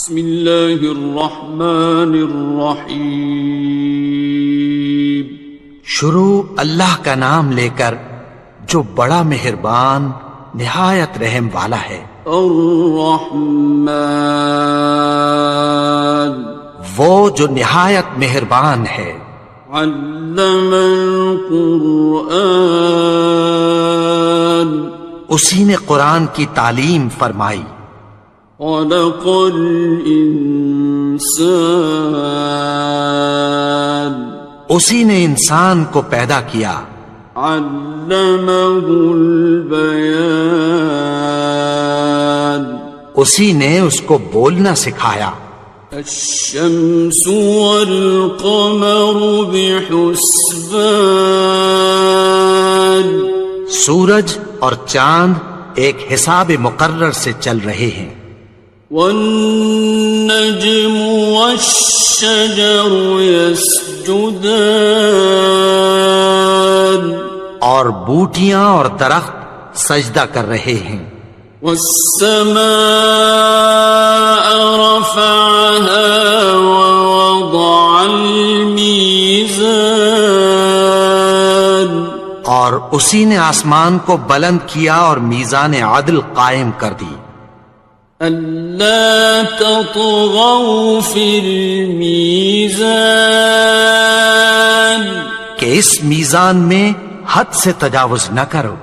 بسم اللہ الرحمن الرحیم. شروع اللہ کا نام لے کر جو بڑا مہربان نہایت رحم والا ہے. الرحمن وہ جو نہایت مہربان ہے. علم القرآن اسی نے قرآن کی تعلیم فرمائی. خلق الانسان اسی نے انسان کو پیدا کیا. علمہ البیان اسی نے اس کو بولنا سکھایا. الشمس والقمر بحسبان سورج اور چاند ایک حساب مقرر سے چل رہے ہیں. والنجم والشجر يسجدان اور بوٹیاں اور درخت سجدہ کر رہے ہیں. والسماء رفعها ووضع الميزان اور اسی نے آسمان کو بلند کیا اور میزان عدل قائم کر دی. ألا تطغوا في الميزان کہ اس میزان میں حد سے تجاوز نہ کرو.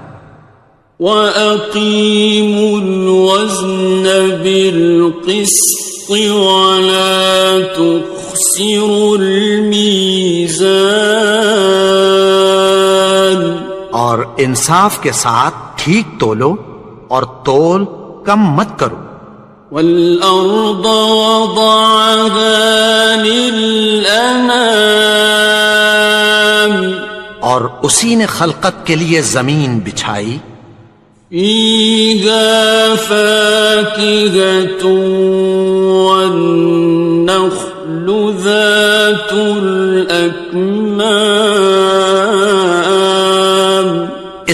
وَأَقِيمُوا الْوَزْنَ بِالْقِسْطِ وَلَا تُخْسِرُوا الْمِيزَانَ اور انصاف کے ساتھ ٹھیک تولو اور تول کم مت کرو. وَالْأَرْضَ وَضَعَهَا لِلْأَنَامِ اور اسی نے خلقت کے لیے زمین بچھائی. فِيهَا فَاكِهَةٌ وَالنَّخْلُ ذَاتُ الْأَكْمَامِ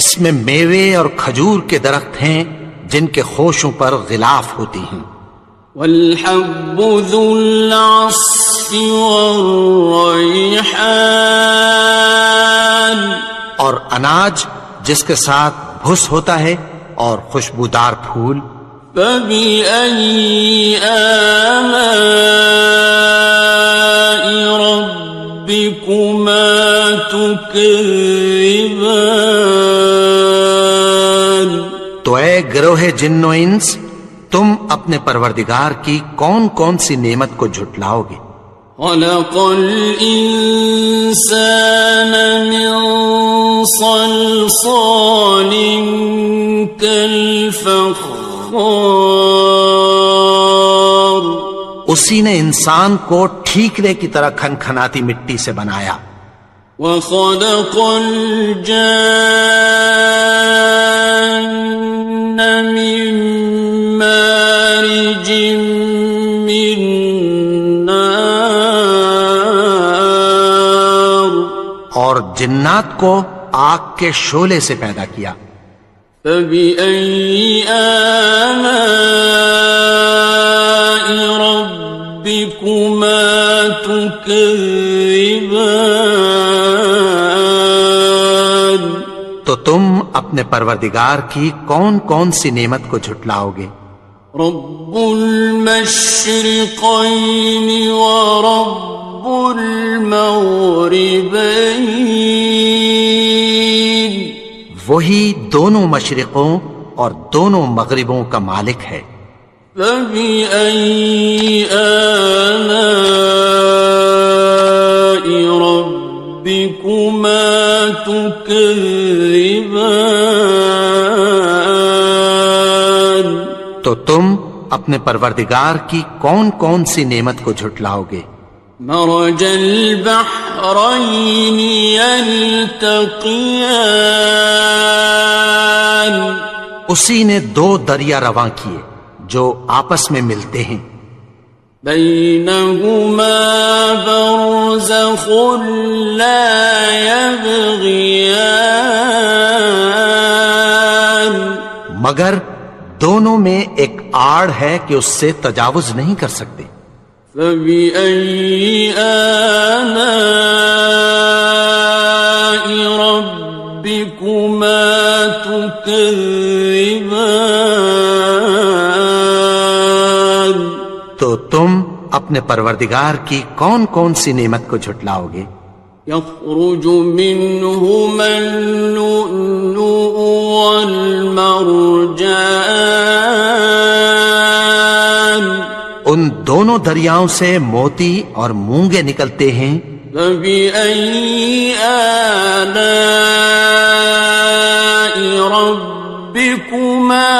اس میں میوے اور کھجور کے درخت ہیں جن کے خوشوں پر غلاف ہوتی ہیں. وَالْحَبُّ ذُو الْعَصْفِ وَالرَّيْحَانِ اور اناج جس کے ساتھ بھس ہوتا ہے اور خوشبودار پھول. فَبِأَيِّ آلَاءِ رَبِّكُمَا تُكَذِّبَانِ تو اے گروہ جن و انس تم اپنے پروردگار کی کون کون سی نعمت کو جھٹلاؤ گے. خَلَقَ الْإِنسَانَ مِنْ صَلْصَالٍ كَالْفَخَّارِ اسی نے انسان کو ٹھیکرے کی طرح کھنکھناتی مٹی سے بنایا. وَخَلَقَ الْجَانَّ مِن مَّارِجٍ مِّن نَّارٍ اور جنات کو آگ کے شعلے سے پیدا کیا. فَبِأَيِّ آلَاءِ رَبِّكُمَا تُكَذِّبَانِ تو تم اپنے پروردگار کی کون کون سی نعمت کو جھٹلاؤ گے. رب المشرقین ورب المغربین وہی دونوں مشرقوں اور دونوں مغربوں کا مالک ہے. فَبِأَيِّ آلَاءِ رَبِّكُمَا تُكَذِّبَانِ تو تم اپنے پروردگار کی کون کون سی نعمت کو جھٹلاؤ گے. مرج البحرین یلتقیان اسی نے دو دریا رواں کیے جو آپس میں ملتے ہیں. بینہما برزخ لا یبغیان مگر دونوں میں ایک آڑ ہے کہ اس سے تجاوز نہیں کر سکتے۔ فبأي آلاء ربكما تكذبان؟ تو تم اپنے پروردگار کی کون کون سی نعمت کو جھٹلاؤ گے؟ يخرج منهما اللؤلؤ والمرجان، ان دونوں دریاؤں سے موتی اور مونگے نکلتے ہیں۔ فبأي آلاء ربكما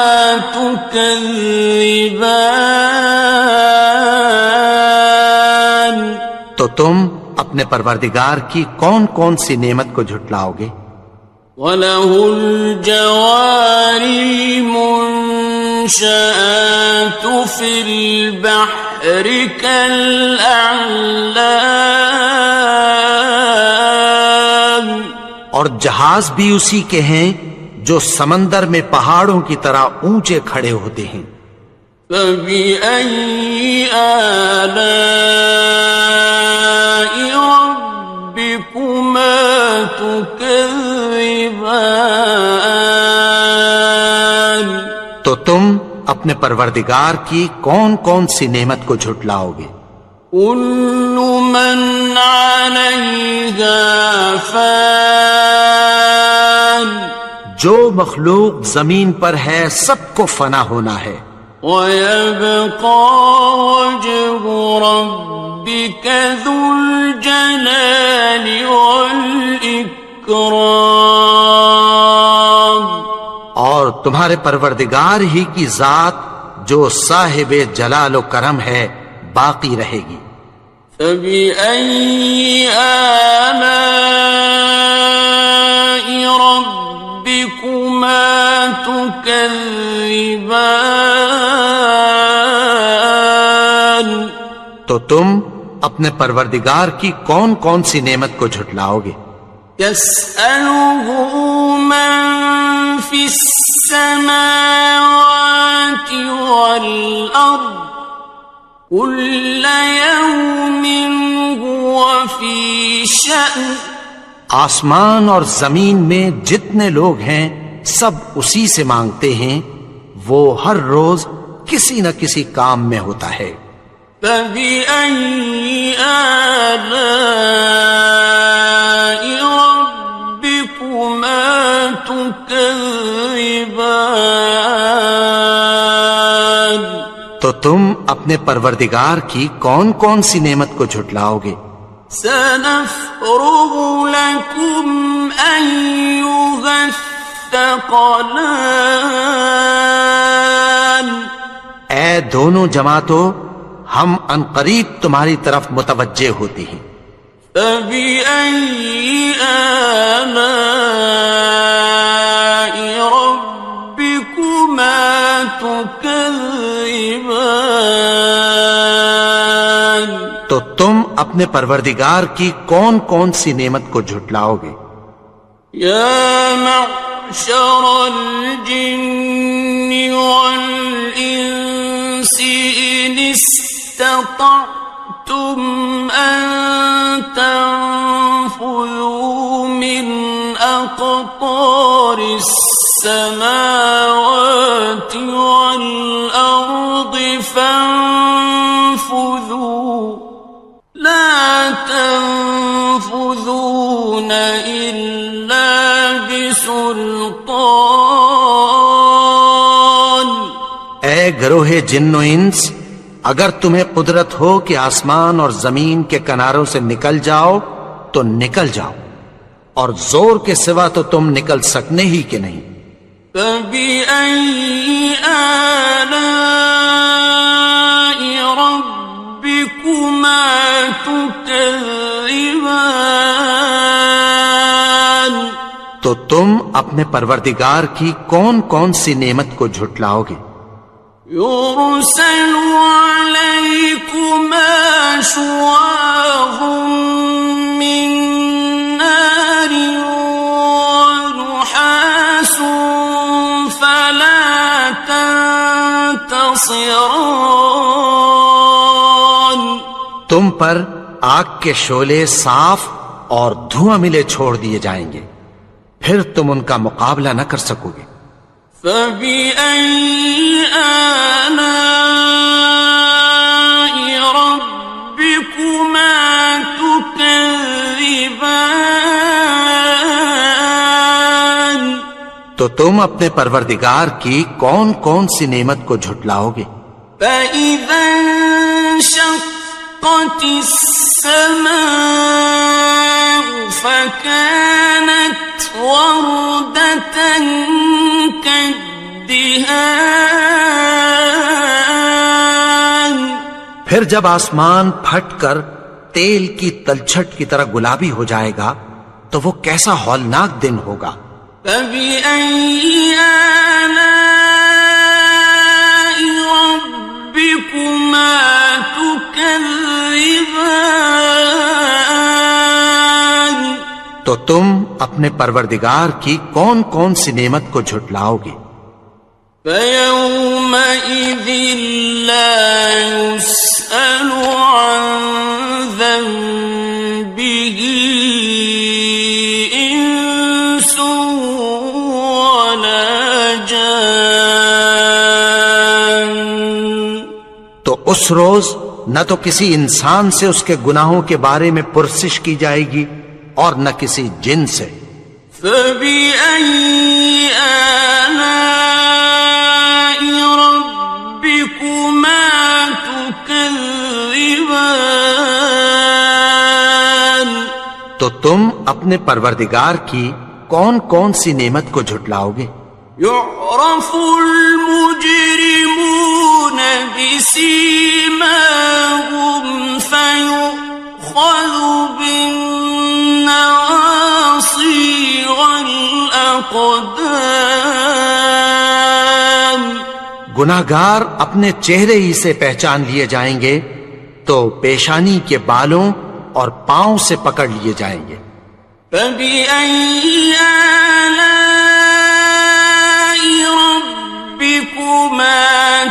تكذبان؟ تو تم اپنے پروردگار کی کون کون سی نعمت کو جھٹلاؤ گے؟ وَلَهُ الْجَوَارِ الْمُنشَآتُ فِي الْبَحْرِ كَالْأَعْلَامِ، اور جہاز بھی اسی کے ہیں جو سمندر میں پہاڑوں کی طرح اونچے کھڑے ہوتے ہیں۔ فَبِأَيِّ آلَاءِ رَبِّكُمَا تُكَذِّبَانِ؟ تو تم اپنے پروردگار کی کون کون سی نعمت کو جھٹلاؤ گے؟ كُلُّ مَنْ عَلَيْهَا فَانٍ، جو مخلوق زمین پر ہے سب کو فنا ہونا ہے۔ وَيَبْقَى وَجْهُ رَبِّكَ ذُو الْجَلَالِ وَالْإِكْرَامِ، اور تمہارے پروردگار ہی کی ذات جو صاحب جلال و کرم ہے باقی رہے گی۔ فَبِأَيِّ آلَاءِ رَبِّكُمَا تُكَذِّبَانِ؟ تو تم اپنے پروردگار کی کون کون سی نعمت کو جھٹلاؤ گے؟ يَسْأَلُهُ مَن فِي السَّمَاوَاتِ وَالْأَرْضِ كُلَّ يَوْمٍ هُوَ فِي شَأْنٍ، آسمان اور زمین میں جتنے لوگ ہیں سب اسی سے مانگتے ہیں، وہ ہر روز کسی نہ کسی کام میں ہوتا ہے۔ فَبِأَيِّ آلَاءِ رَبِّكُمَا تُكَذِّبَانِ؟ تو تم اپنے پروردگار کی کون کون سی نعمت کو جھٹلاؤ گے؟ سَنَفْرُغُ لَكُمْ أَيُّهَ الثَّقَلَانِ، اے دونوں جماعتوں، ہم عنقریب تمہاری طرف متوجہ ہوتے ہیں۔ فَبِأَيِّ آلَاءِ رَبِّكُمَا تُكَذِّبَانِ؟ تو تم اپنے پروردگار کی کون کون سی نعمت کو جھٹلاؤ گے؟ يَا مَعْشَرَ الْجِنِّ وَالْإِنسِ إِنِ اسْتَطَعْتُمْ أَن تَنفُذُوا مِنْ أَقْطَارِ السَّمَاوَاتِ وَالْأَرْضِ فَانفُذُوا لَا تَنفُذُونَ إِلَّا بِسُلْطَانٍ۔ اے گروہ جن و انس، اگر تمہیں قدرت ہو کہ آسمان اور زمین کے کناروں سے نکل جاؤ تو نکل جاؤ، اور زور کے سوا تو تم نکل سکنے ہی کہ نہیں۔ فَبِأَيِّ آلَاءِ رَبِّكُمَا تُكَذِّبَانِ؟ تو تم اپنے پروردگار کی کون کون سی نعمت کو جھٹلاؤ گے؟ يُرْسَلُ عَلَيْكُمَا شُوَاظٌ مِّن نَّارٍ وَنُحَاسٌ فَلَا تَنتَصِرَانِ؟ تم پر آگ کے شعلے صاف اور دھواں ملے چھوڑ دیے جائیں گے، پھر تم ان کا مقابلہ نہ کر سکو گے۔ فَبِأَيِّ آلَاءِ رَبِّكُمَا تُكَذِّبَانِ؟ تو تم اپنے پروردگار کی کون کون سی نعمت کو جھٹلاؤ گے؟ فَإِذَا انشَقَّتِ السَّمَاءُ فَكَانَتْ وَرْدَةً كَالدِّهَانِ، پھر جب آسمان پھٹ کر تیل کی تلچھٹ کی طرح گلابی ہو جائے گا تو وہ کیسا ہولناک دن ہوگا۔ فَبِأَيِّ آلَاءِ رَبِّكُمَا تُكَذِّبَانِ؟ تو تم اپنے پروردگار کی کون کون سی نعمت کو جھٹلاؤ گے؟ فَيَوْمَئِذٍ لَا يُسْأَلُ عَنْ ذَنبِهِ إِنسٌ وَلَا جَانٌ۔ تو اس روز نہ تو کسی انسان سے اس کے گناہوں کے بارے میں پرسش کی جائے گی اور نہ کسی جن سے۔ فَبِأَيِّ آلَاءِ رَبِّكُمَا تُكَذِّبَانِ؟ تو تم اپنے پروردگار کی کون کون سی نعمت کو جھٹلاؤ گے؟ يُعْرَفُ الْمُجْرِمُونَ بِسِيمَاهُمْ فَيُؤْخَذُ بِالنَّوَاصِي وَالْأَقْدَامِ۔ گناہگار اپنے چہرے ہی سے پہچان لیے جائیں گے تو پیشانی کے بالوں اور پاؤں سے پکڑ لیے جائیں گے۔ فَبِأَيِّ آلَاءِ رَبِّكُمَا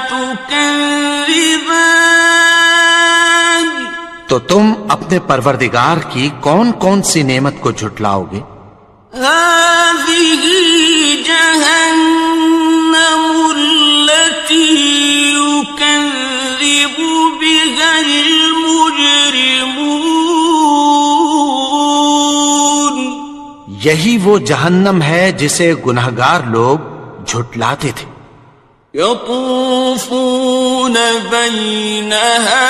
تُكَذِّبَانِ؟ تو تم اپنے پروردگار کی کون کون سی نعمت کو جھٹلاؤ گے؟ هَٰذِهِ جَهَنَّمُ الَّتِي يُكَذِّبُ بِهَا الْمُجْرِمُونَ۔ یہی وہ جہنم ہے جسے گناہگار لوگ جھٹلاتے تھے۔ يَطُوفُونَ بَيْنَهَا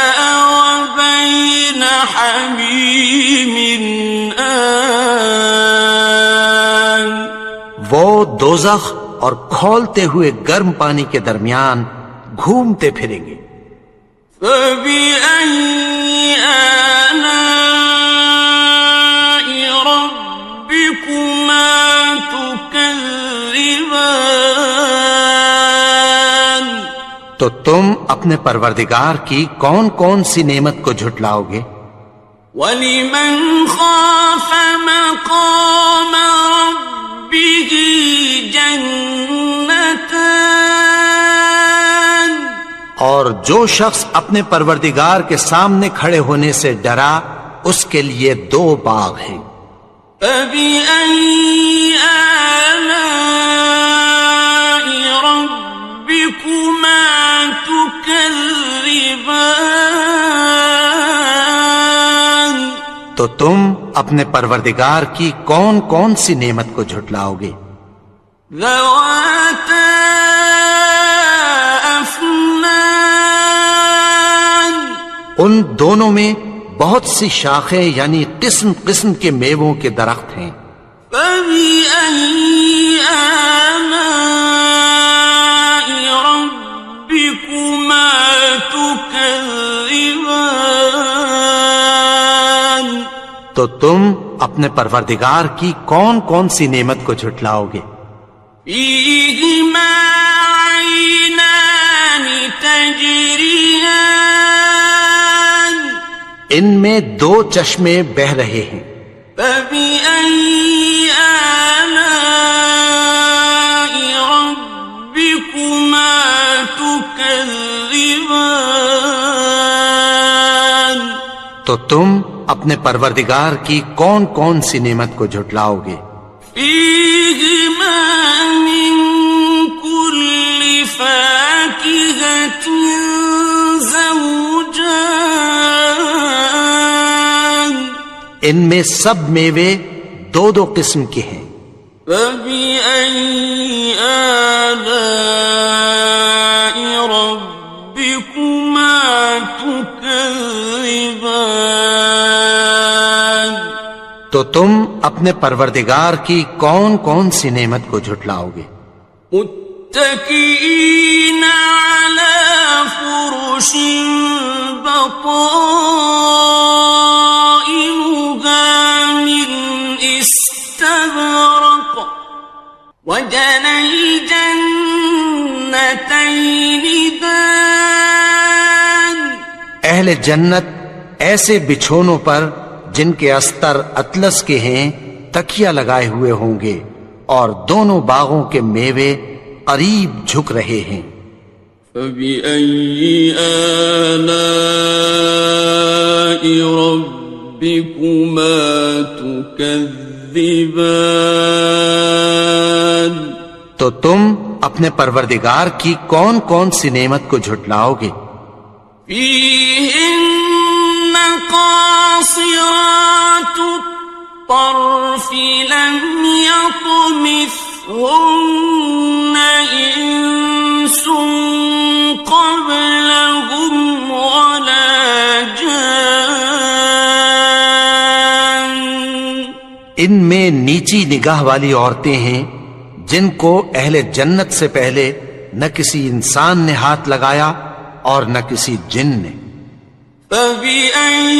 وَبَيْنَ حَمِيمٍ آنٍ۔ وہ دوزخ اور کھولتے ہوئے گرم پانی کے درمیان گھومتے پھریں گے۔ فَبِأَيِّ آلَاءِ رَبِّكُمَا تُكَذِّبَانِ؟ تو تم اپنے پروردگار کی کون کون سی نعمت کو جھٹلاؤ گے؟ وَلِمَنْ خَافَ مَقَامَ رَبِّهِ جَنَّتَانِ؟ اور جو شخص اپنے پروردگار کے سامنے کھڑے ہونے سے ڈرا اس کے لیے 2 باغ ہیں۔ فَبِأَيِّ آلَاءِ رَبِّكُمَا تُكَذِّبَانِ؟ تو تم اپنے پروردگار کی کون کون سی نعمت کو جھٹلاؤ گے؟ ذَوَاتَا أَفْنَانٍ؟ ان دونوں میں بہت سی شاخیں یعنی قسم قسم کے میووں کے درخت ہیں۔ فَبِأَيِّ آلَاءِ رَبِّكُمَا تُكَذِّبَانِ؟ تو تم اپنے پروردگار کی کون کون سی نعمت کو جھٹلاؤ گے؟ فِيهِمَا عَيْنَانِ تَجْرِيَانِ؟ ان میں 2 چشمے بہ رہے ہیں۔ فَبِأَيِّ آلَاءِ رَبِّكُمَا تُكَذِّبَانِ؟ تو تم اپنے پروردگار کی کون کون سی نعمت کو جھٹلاؤ گے؟ فیہما من کل فاکہۃ زوجان، ان میں سب میوے دو دو قسم کے ہیں۔ فبأي آلاء ربكما تكذبان، تو تم اپنے پروردگار کی کون کون سی نعمت کو جھٹلاؤ گے؟ متكئين على فرش بطائنها من استبرق، وجنى الجنتين دان، اہل جنت ایسے بچھونوں پر جن کے استر اطلس کے ہیں تکیہ لگائے ہوئے ہوں گے، اور دونوں باغوں کے میوے قریب جھک رہے ہیں۔ فبأي آلاء ربكما تكذبان، تو تم اپنے پروردگار کی کون کون سی نعمت کو جھٹلاؤ گے؟ فيهن قاصرات الطرف لم يطمثهن إنس قبلهم ولا جان، ان میں نیچی نگاہ والی عورتیں ہیں جن کو اہل جنت سے پہلے نہ کسی انسان نے ہاتھ لگایا اور نہ کسی جن نے۔ فبأي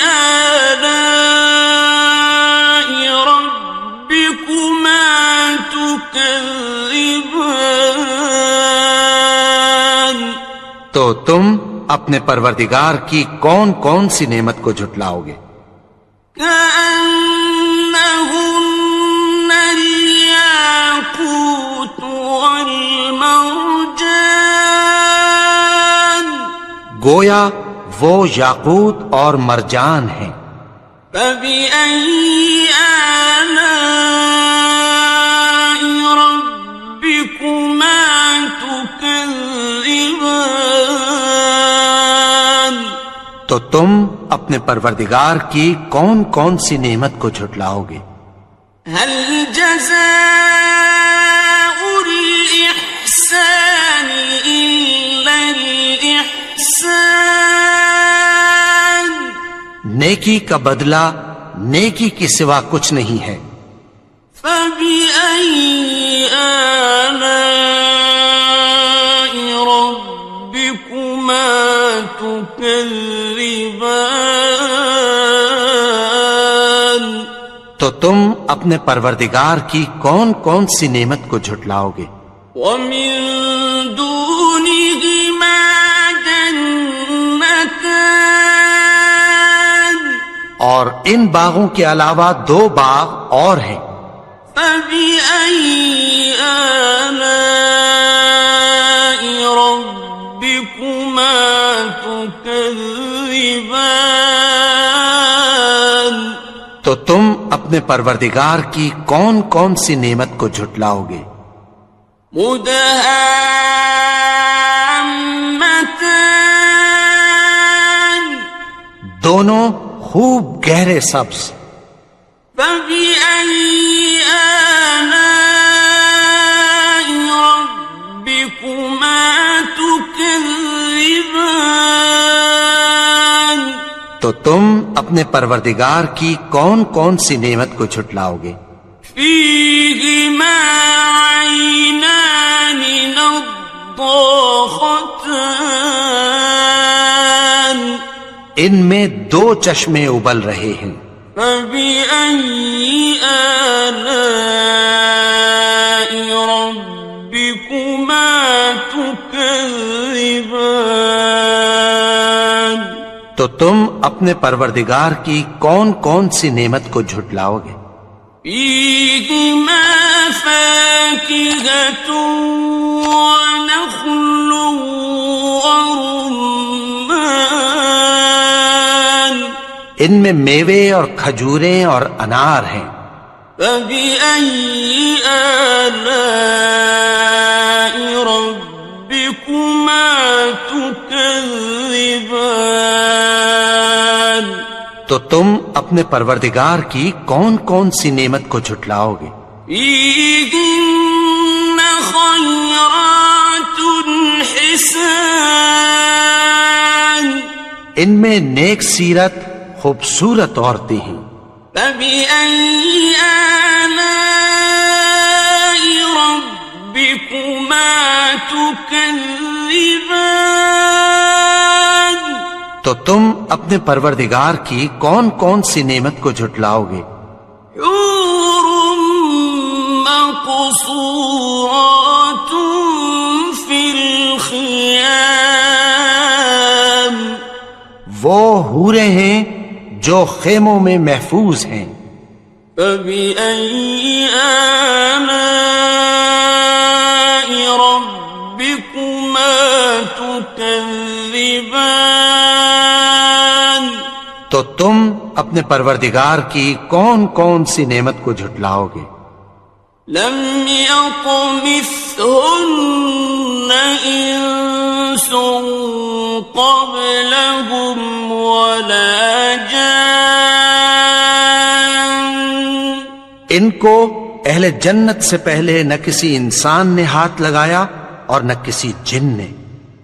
آلاء ربكما تكذبان، تو تم اپنے پروردگار کی کون کون سی نعمت کو جھٹلاؤ گے؟ كأنهن الياقوت والمرجان، گویا وہ یاقوت اور مرجان ہیں۔ فبأي آلاء ربكما تكذبان، تو تم اپنے پروردگار کی کون کون سی نعمت کو جھٹلاؤ گے؟ هل جزاء الإحسان إلا الإحسان، نیکی کا بدلہ نیکی کے سوا کچھ نہیں ہے۔ فبأي آلاء ربكما تكذبان، تو تم اپنے پروردگار کی کون کون سی نعمت کو جھٹلاؤ گے؟ ومن دونهما جنتان، اور ان باغوں کے علاوہ دو باغ اور ہیں۔ فبأي آلاء ربكما تكذبان، تو تم اپنے پروردگار کی کون کون سی نعمت کو جھٹلاؤ گے؟ مدهامتان، دونوں خوب گہرے سبز۔ فبأي آلاء ربكما تكذبان، تو تم اپنے پروردگار کی کون کون سی نعمت کو جھٹلاؤ گے؟ فيهما عينان نضاختان، ان میں دو چشمے ابل رہے ہیں۔ فبأي آلاء ربكما تكذبان، تو تم اپنے پروردگار کی کون کون سی نعمت کو جھٹلاؤ گے؟ فيهما فاكهة ونخل ورمان، ان میں میوے اور کھجوریں اور انار ہیں۔ فبأي آلاء ربكما تكذبان؟ تو تم اپنے پروردگار کی کون کون سی نعمت کو جھٹلاؤ گے؟ فيهن خيرات حسان، ان میں نیک سیرت خوبصورت عورتیں ہیں۔ فبأي آلاء ربكما تكذبان؟ تو تم اپنے پروردگار کی کون کون سی نعمت کو جھٹلاؤ گے؟ حور مقصورات في الخيام، وہ حوریں ہیں جو خیموں میں محفوظ ہیں۔ فبأي آلاء ربكما تكذبان؟ تو تم اپنے پروردگار کی کون کون سی نعمت کو جھٹلاؤ گے؟ لم يطمثهن إنس قبلهم ولا جان، ان کو اہل جنت سے پہلے نہ کسی انسان نے ہاتھ لگایا اور نہ کسی جن نے۔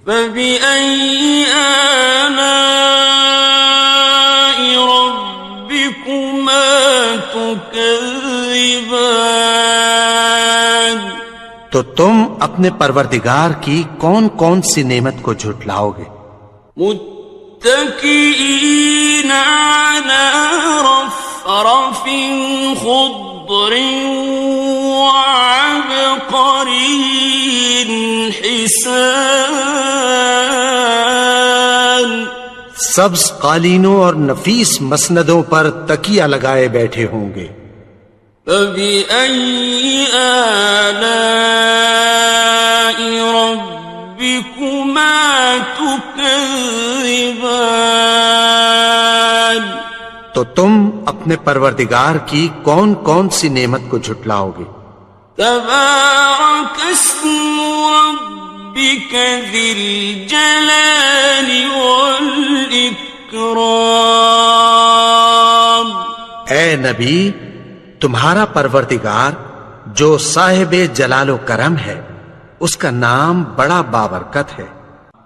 فبأي آلاء ربكما تكذبان؟ تو تم اپنے پروردگار کی کون کون سی نعمت کو جھٹلاؤ گے؟ متكئين على رفرف خضر وعبقري حسان، سبز قالینوں اور نفیس مسندوں پر تکیہ لگائے بیٹھے ہوں گے۔ فبأي آلاء ربكما تكذبان؟ تو تم اپنے پروردگار کی کون کون سی نعمت کو جھٹلاؤ گے؟ تبارك اسم ربك ذي الجلال والإكرام۔ اے نبی، تمہارا پروردگار جو صاحب جلال و کرم ہے، اس کا نام بڑا بابرکت ہے۔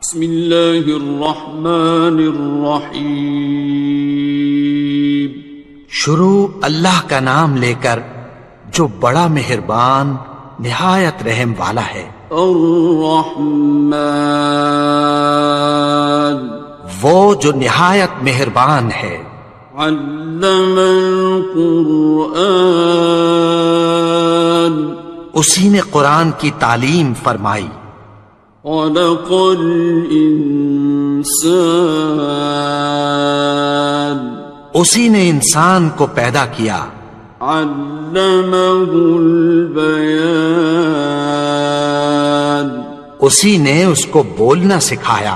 بسم اللہ الرحمن الرحیم، شروع اللہ کا نام لے کر جو بڑا مہربان نہایت رحم والا ہے۔ الرحمن، وہ جو نہایت مہربان ہے۔ علم القرآن، اسی نے قرآن کی تعلیم فرمائی۔ خلق الانسان، اسی نے انسان کو پیدا کیا۔ علمہ البیان، اسی نے اس کو بولنا سکھایا۔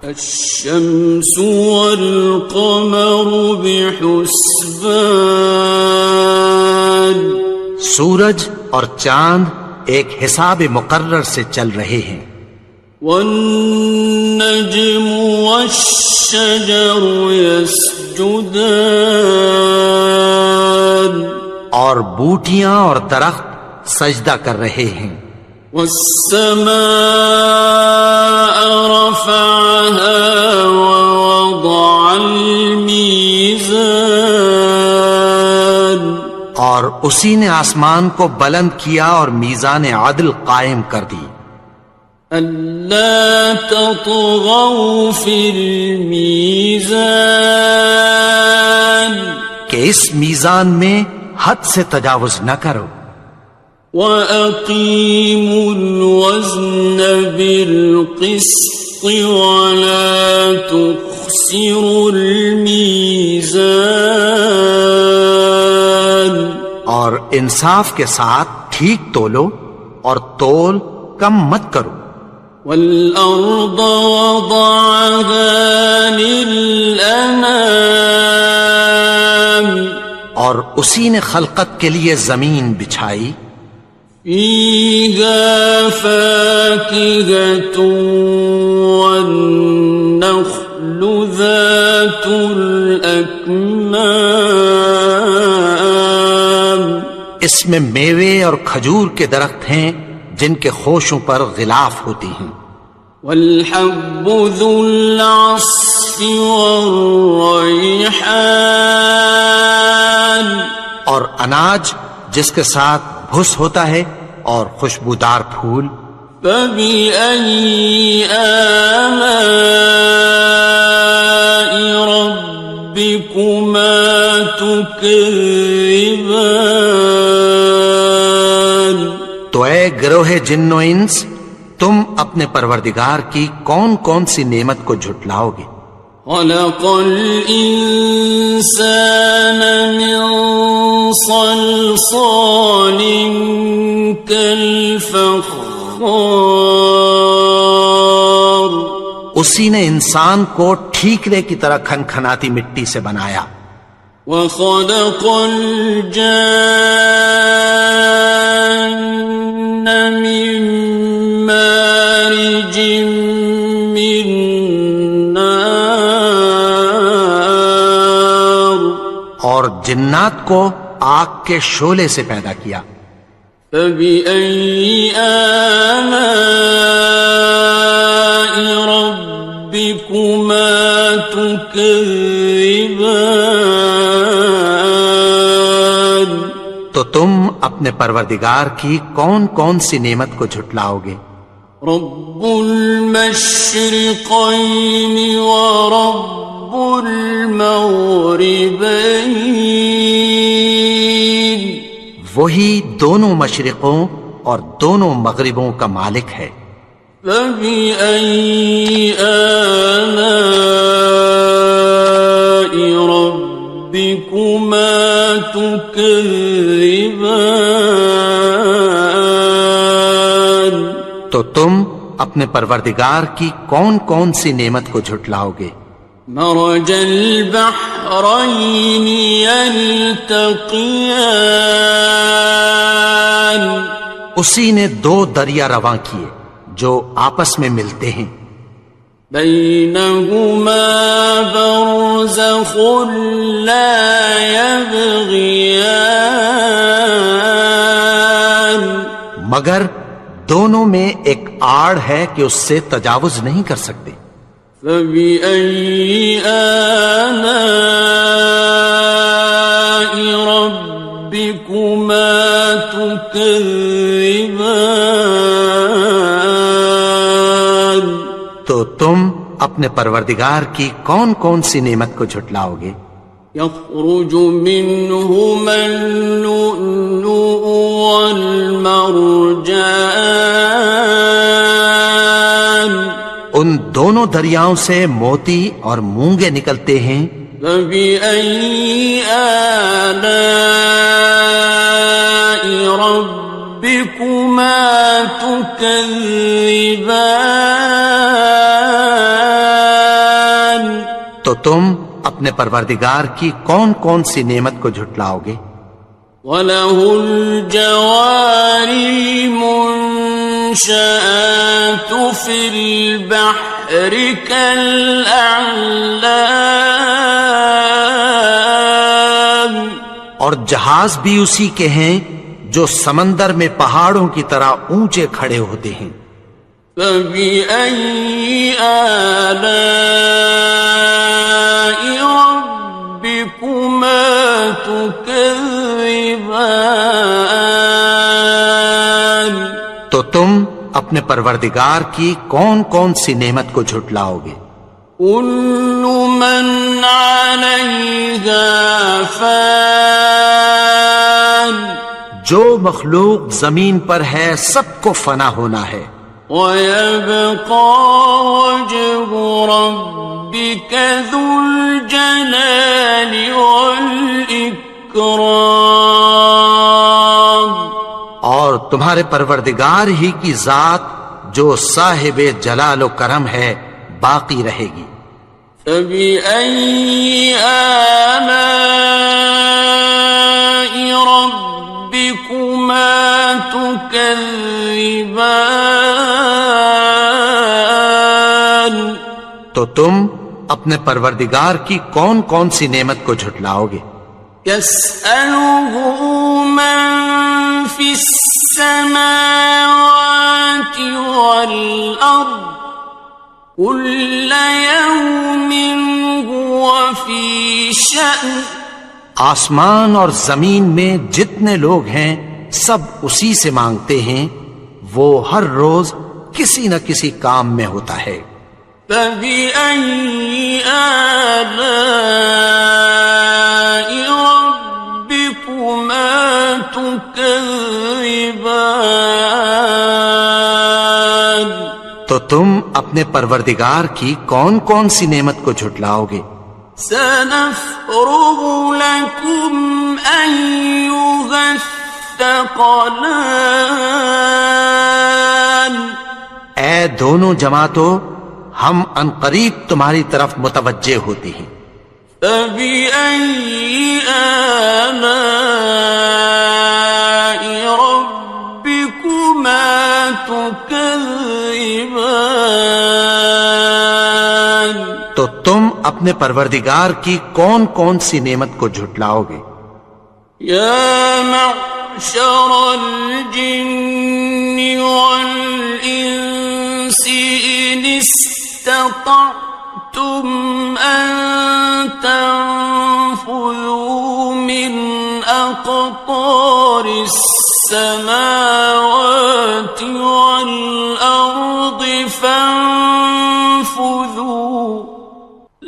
الشمس والقمر بحسبان، سورج اور چاند ایک حساب مقرر سے چل رہے ہیں۔ والنجم والشجر يسجدان، اور بوٹیاں اور درخت سجدہ کر رہے ہیں۔ والسماء رفعها ووضع الميزان، اور اسی نے آسمان کو بلند کیا اور میزان عدل قائم کر دی۔ ألا تطغوا في الميزان، کہ اس میزان میں حد سے تجاوز نہ کرو۔ وَأَقِيمُوا الْوَزْنَ بِالْقِسْطِ وَلَا تُخْسِرُوا الْمِيزَانَ، اور انصاف کے ساتھ ٹھیک تولو اور تول کم مت کرو۔ وَالْأَرْضَ وَضَعَهَا لِلْأَنَامِ، اور اسی نے خلقت کے لیے زمین بچھائی، فيها فاكهة والنخل ذات الأكمام، اس میں میوے اور کھجور کے درخت ہیں جن کے خوشوں پر غلاف ہوتی ہیں، والحب ذو العصف والریحان، اور اناج جس کے ساتھ بھس ہوتا ہے اور خوشبودار پھول، فبأي آلاء ربكما تكذبان۔ تو اے گروہ جن و انس، تم اپنے پروردگار کی کون کون سی نعمت کو جھٹلاؤ گے؟ خلق الإنسان من صلصال كالفخار، اسی نے انسان کو ٹھیکرے کی طرح کھنکھناتی مٹی سے بنایا، وخلق الجان من مارج من نار، اور جنات کو آگ کے شعلے سے پیدا کیا، فبأي آلاء ربكما تكذبان۔ تو تم اپنے پروردگار کی کون کون سی نعمت کو جھٹلاؤ گے؟ رب المشرقين ورب المغربين، وہی دونوں مشرقوں اور دونوں مغربوں کا مالک ہے، فبأي آلاء ربكما تكذبان۔ تو تم اپنے پروردگار کی کون کون سی نعمت کو جھٹلاؤ گے؟ مرج البحرين يلتقيان، اسی نے دو دریا رواں کیے جو آپس میں ملتے ہیں، بينهما برزخ لا يبغيان، مگر دونوں میں ایک آڑ ہے کہ اس سے تجاوز نہیں کر سکتے، فبأي آلاء ربكما تكذبان۔ تو تم اپنے پروردگار کی کون کون سی نعمت کو جھٹلاؤ گے؟ يخرج منهما اللؤلؤ والمرجان، ان دونوں دریاؤں سے موتی اور مونگے نکلتے ہیں، فبأي آلاء ربكما تكذبان۔ تو تم اپنے پروردگار کی کون کون سی نعمت کو جھٹلاؤ گے؟ وَلَهُ الْجَوَارِ الْمُنشَآتُ فِي الْبَحْرِ كَالْأَعْلَامِ، اور جہاز بھی اسی کے ہیں جو سمندر میں پہاڑوں کی طرح اونچے کھڑے ہوتے ہیں، فَبِأَيِّ آلَاءِ رَبِّكُمَا تُكَذِّبَانِ۔ تو تم اپنے پروردگار کی کون کون سی نعمت کو جھٹلاؤ گے؟ كل من عليها فان، جو مخلوق زمین پر ہے سب کو فنا ہونا ہے، ويبقى وجه ربك ذو الجلال والإكرام، اور تمہارے پروردگار ہی کی ذات جو صاحب جلال و کرم ہے باقی رہے گی۔ فبأي آلاء تكذبان تو تم اپنے پروردگار کی کون کون سی نعمت کو جھٹلاؤ گے؟ يسأله من في السماوات والأرض كل يوم هو في شأن آسمان اور زمین میں جتنے لوگ ہیں سب اسی سے مانگتے ہیں، وہ ہر روز کسی نہ کسی کام میں ہوتا ہے۔ فبأي آلاء ربكما تكذبان تو تم اپنے پروردگار کی کون کون سی نعمت کو جھٹلاؤ گے؟ سنفرغ لكم أيها الثقلان اے دونوں جماعتوں، ہم عنقریب تمہاری طرف متوجہ ہوتے ہیں۔ فبأي آلاء ربكما تكذبان تو تم اپنے پروردگار کی کون کون سی نعمت کو جھٹلاؤ گے؟ يا معشر الجن والإنس إن استطعتم أن تنفذوا من أقطار السماوات والأرض فانفذوا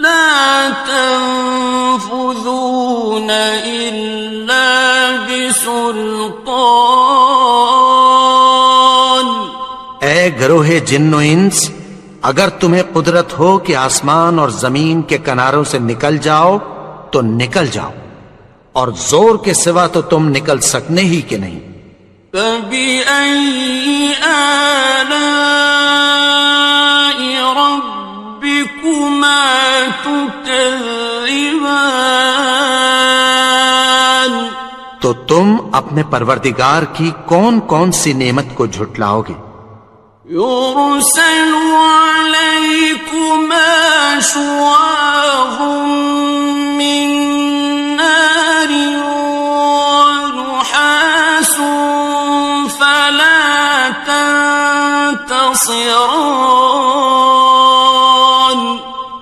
لا تنفذون إلا بسلطان اے گروہ جن و انس، اگر تمہیں قدرت ہو کہ آسمان اور زمین کے کناروں سے نکل جاؤ تو نکل جاؤ، اور زور کے سوا تو تم نکل سکنے ہی کہ نہیں۔ فبأي آلاء ربكما تكذبان تو تم اپنے پروردگار کی کون کون سی نعمت کو جھٹلاؤ گے؟ يرسل عليكما شواظ من نار ونحاس فلا تنتصران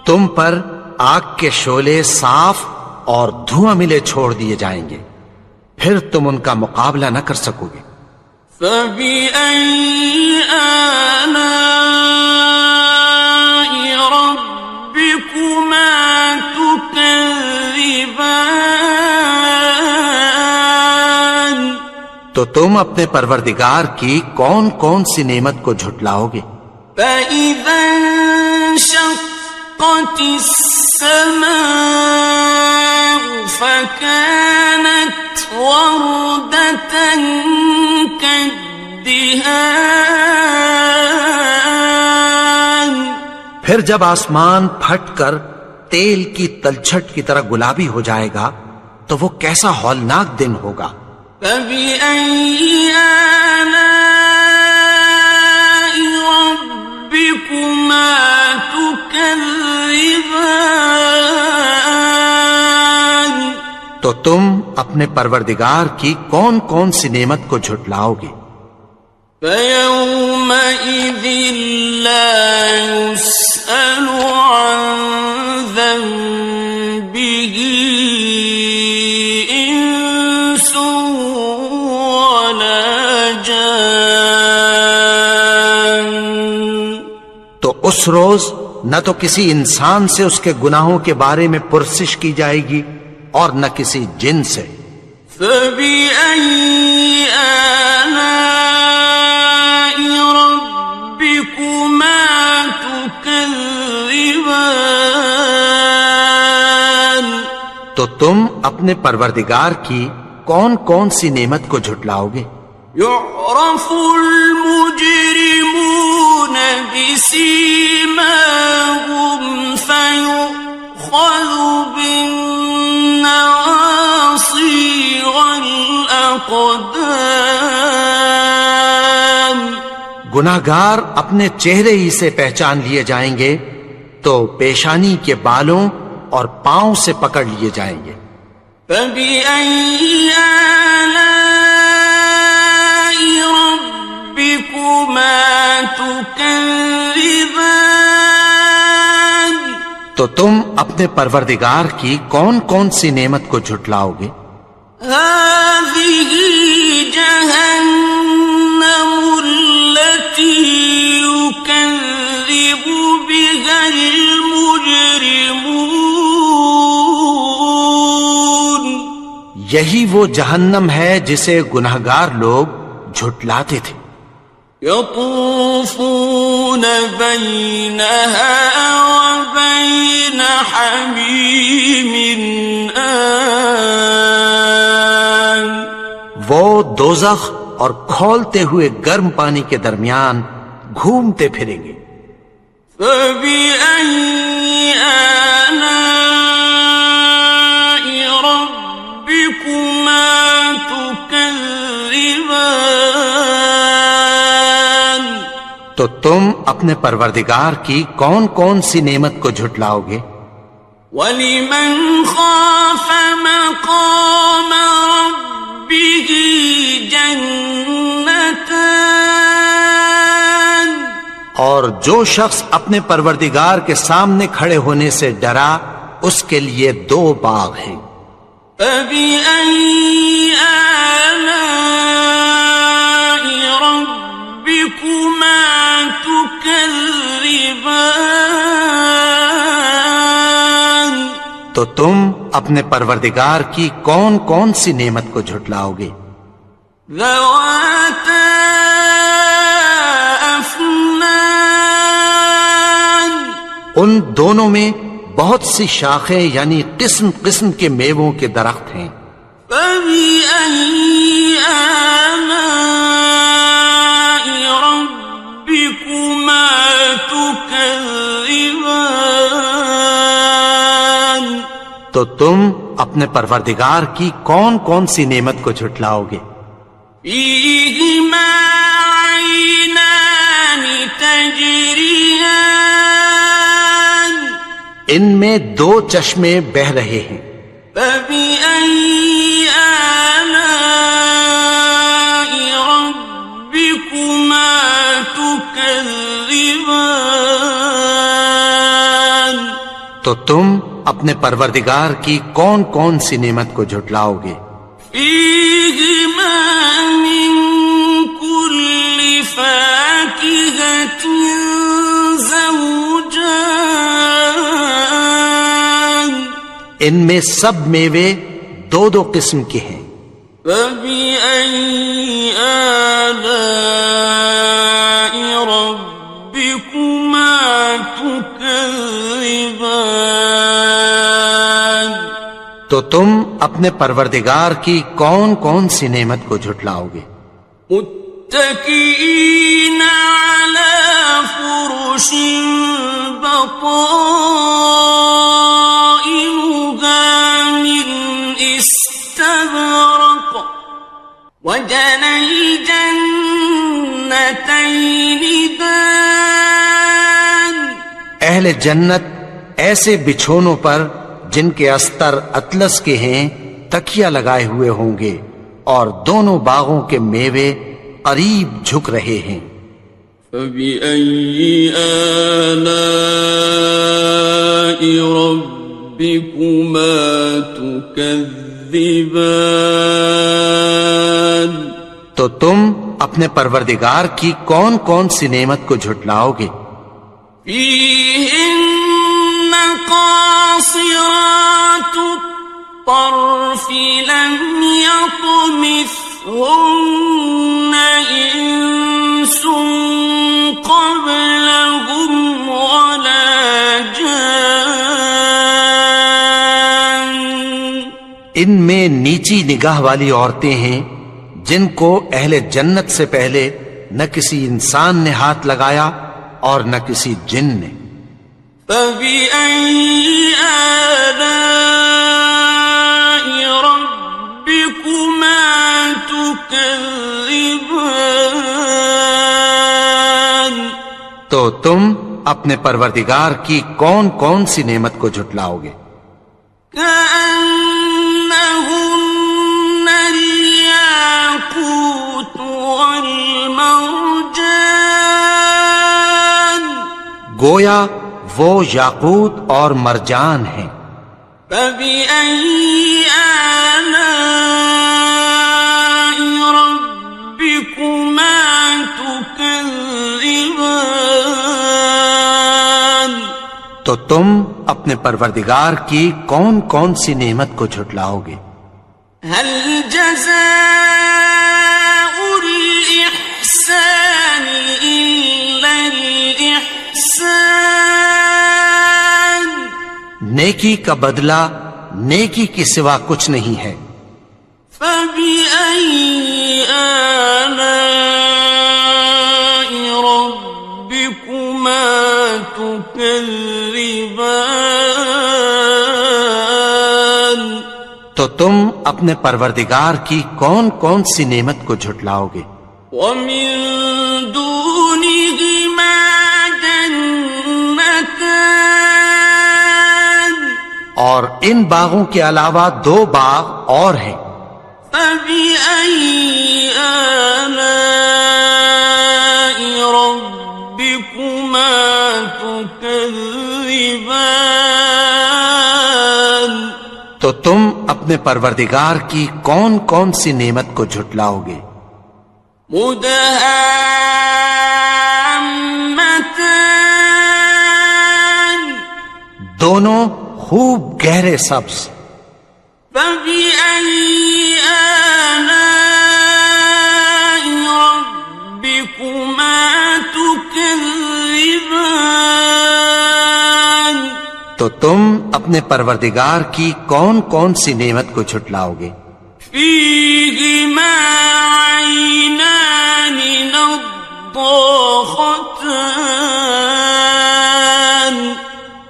تم پر آگ کے شعلے صاف اور دھواں ملے چھوڑ دیے جائیں گے، پھر تم ان کا مقابلہ نہ کر سکو گے۔ فبأي آلاء ربكما تكذبان تو تم اپنے پروردگار کی کون کون سی نعمت کو جھٹلاؤ گے؟ فإذا انشقت السماء فكانت وردة كالدهان پھر جب آسمان پھٹ کر تیل کی تلچھٹ کی طرح گلابی ہو جائے گا تو وہ کیسا ہولناک دن ہوگا۔ فبأي آلاء ربكما تكذبان تو تم اپنے پروردگار کی کون کون سی نعمت کو جھٹلاؤ گے؟ فيومئذ لا يسأل عن ذنبه إنس ولا جان تو اس روز نہ تو کسی انسان سے اس کے گناہوں کے بارے میں پرسش کی جائے گی اور نہ کسی جن سے۔ فبأي آلاء ربكما تكذبان تو تم اپنے پروردگار کی کون کون سی نعمت کو جھٹلاؤ گے؟ يعرف المجرمون بسيماهم فيؤخذ بالنواصي والأقدام گناہگار اپنے چہرے ہی سے پہچان لیے جائیں گے تو پیشانی کے بالوں اور پاؤں سے پکڑ لیے جائیں گے۔ فَبِأَيِّ آلَاءِ رَبِّكُمَا تُكَذِّبَانِ؟ تو تم اپنے پروردگار کی کون کون سی نعمت کو جھٹلاؤ گے؟ هَٰذِهِ جَهَنَّمُ الَّتِي يُكَذِّبُ بِهَا الْمُجْرِمُونَ۔ یہی وہ جہنم ہے جسے گناہگار لوگ جھٹلاتے تھے۔ يطوفون بينها وبين حميم آن۔ وہ دوزخ اور کھولتے ہوئے گرم پانی کے درمیان گھومتے پھریں گے۔ فَبِأَيِّ آلَاءِ رَبِّكُمَا تُكَذِّبَانِ؟ تو تم اپنے پروردگار کی کون کون سی نعمت کو جھٹلاؤ گے؟ وَلِمَنْ خَافَ مَقَامَ رَبِّهِ جَنَّتَانِ؟ اور جو شخص اپنے پروردگار کے سامنے کھڑے ہونے سے ڈرا اس کے لیے 2 باغ ہیں۔ فَبِأَيِّ آلَاءِ رَبِّكُمَا تُكَذِّبَانِ؟ تو تم اپنے پروردگار کی کون کون سی نعمت کو جھٹلاؤ گے؟ ذَوَاتَا أَفْنَانٍ؟ ان دونوں میں بہت سی شاخیں یعنی قسم قسم کے میووں کے درخت ہیں۔ فَبِأَيِّ آلَاءِ رَبِّكُمَا تُكَذِّبَانِ؟ تو تم اپنے پروردگار کی کون کون سی نعمت کو جھٹلاؤ گے؟ فِيهِمَا عَيْنَانِ تَجْرِيَانِ؟ ان میں 2 چشمے بہ رہے ہیں۔ فَبِأَيِّ آلَاءِ رَبِّكُمَا تُكَذِّبَانِ؟ تو تم اپنے پروردگار کی کون کون سی نعمت کو جھٹلاؤ گے؟ فِيهِمَا مِن كُلِّ فَاكِهَةٍ زَوْجَانِ؟ ان میں سب میوے 2 قسم کے ہیں۔ فَبِأَيِّ آلَاءِ رَبِّكُمَا تُكَذِّبَانِ؟ تو تم اپنے پروردگار کی کون کون سی نعمت کو جھٹلاؤ گے؟ متكئين على فرش بطائنها من استبرق وجنى الجنتين دان۔ اہل جنت ایسے بچھونوں پر جن کے استر اطلس کے ہیں تکیہ لگائے ہوئے ہوں گے اور دونوں باغوں کے میوے قریب جھک رہے ہیں۔ فَبِأَيِّ آلَاءِ رَبِّكُمَا تُكَذِّبَانِ؟ تو تم اپنے پروردگار کی کون کون سی نعمت کو جھٹلاؤ گے؟ فِيهِنَّ قَاصِرَاتُ الطَّرْفِ لَمْ يَطْمِثْهُنَّ إِنسٌ قَبْلَهُمْ وَلَا جَانٌّ۔ ان میں نیچی نگاہ والی عورتیں ہیں جن کو اہل جنت سے پہلے نہ کسی انسان نے ہاتھ لگایا اور نہ کسی جن نے۔ فَبِأَيِّ آلَاءِ رَبِّكُمَا تُكَذِّبَانِ؟ تو تم اپنے پروردگار کی کون کون سی نعمت کو جھٹلاؤ گے؟ كأنهن الياقوت والمرجان گویا وہ یاقوت اور مرجان ہیں۔ فبأي آلاء ربكما تكذبان تو تم اپنے پروردگار کی کون کون سی نعمت کو جھٹلاؤ گے؟ هل جزاء الإحسان إلا الإحسان نیکی کا بدلہ نیکی کے سوا کچھ نہیں ہے۔ فبأي آلاء ربكما تكذبان تو تم اپنے پروردگار کی کون کون سی نعمت کو جھٹلاؤ گے؟ ومن دونهما جنتان اور ان باغوں کے علاوہ دو باغ اور ہیں۔ فبأي آلاء ربكما تكذبان تو تم اپنے پروردگار کی کون کون سی نعمت کو جھٹلاؤ گے؟ مدهامتان دونوں خوب گہرے سبز۔ فبأي آلاء ربكما تكذبان تو تم اپنے پروردگار کی کون کون سی نعمت کو جھٹلاؤ گے؟ فيهما عينان نضاختان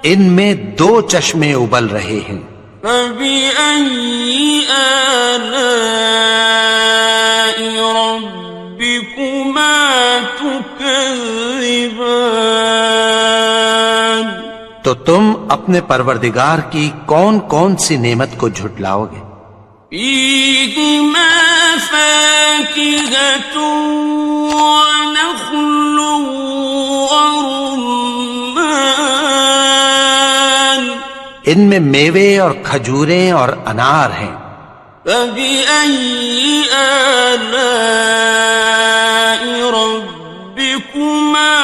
ان میں دو چشمے ابل رہے ہیں۔ فبأي آلاء ربكما تكذبان تو تم اپنے پروردگار کی کون کون سی نعمت کو جھٹلاؤ گے؟ فيهما فاكهة ونخل ورمان ان میں میوے اور کھجوریں اور انار ہیں۔ فبأي آلاء ربكما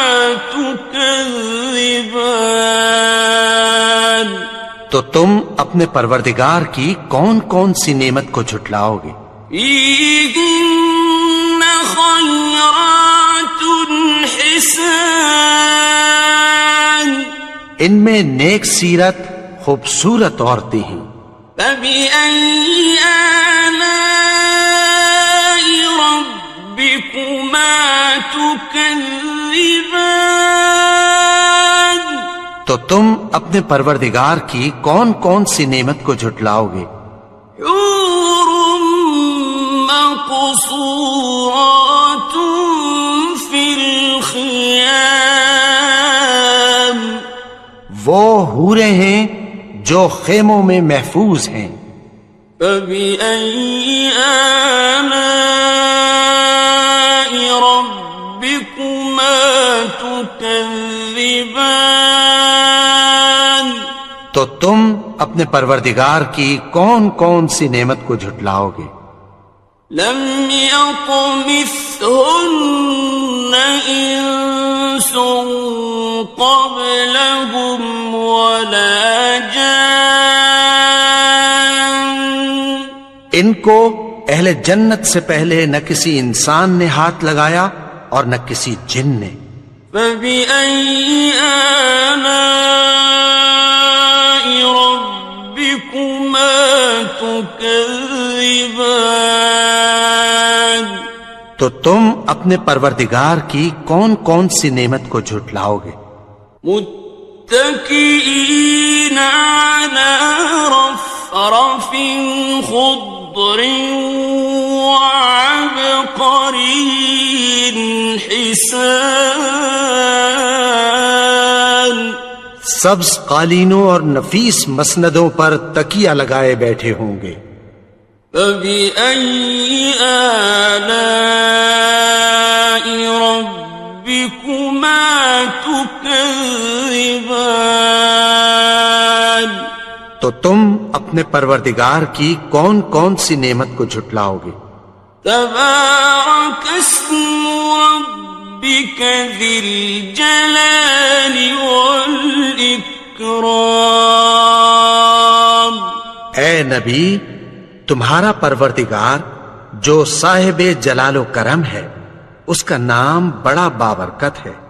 تكذبان تو تم اپنے پروردگار کی کون کون سی نعمت کو جھٹلاؤ گے؟ فيهن خيرات حسان ان میں نیک سیرت خوبصورت عورتیں ہیں۔ فبأي آلاء ربكما تكذبان تو تم اپنے پروردگار کی کون کون سی نعمت کو جھٹلاؤ گے؟ حور مقصورات في الخيام وہ حوریں ہیں جو خیموں میں محفوظ ہیں۔ فبأي آلاء ربكما تكذبان تو تم اپنے پروردگار کی کون کون سی نعمت کو جھٹلاؤ گے؟ لم يطمثهن إنس قبلهم ولا جان ان کو اہل جنت سے پہلے نہ کسی انسان نے ہاتھ لگایا اور نہ کسی جن نے۔ فبأي آلاء ربكما تكذبان تو تم اپنے پروردگار کی کون کون سی نعمت کو جھٹلاؤ گے؟ متكئين على رفرف خضر وعبقري حسان سبز قالینوں اور نفیس مسندوں پر تکیہ لگائے بیٹھے ہوں گے. فَبِأَيِّ آلَاءِ رَبِّكُمَا تُكَذِّبَانِ تو تم اپنے پروردگار کی کون کون سی نعمت کو جھٹلاؤ گے؟ تبارک اسم ربک ذی الجلال والاکرام. اے نبی، تمہارا پروردگار جو صاحب جلال و کرم ہے، اس کا نام بڑا بابرکت ہے.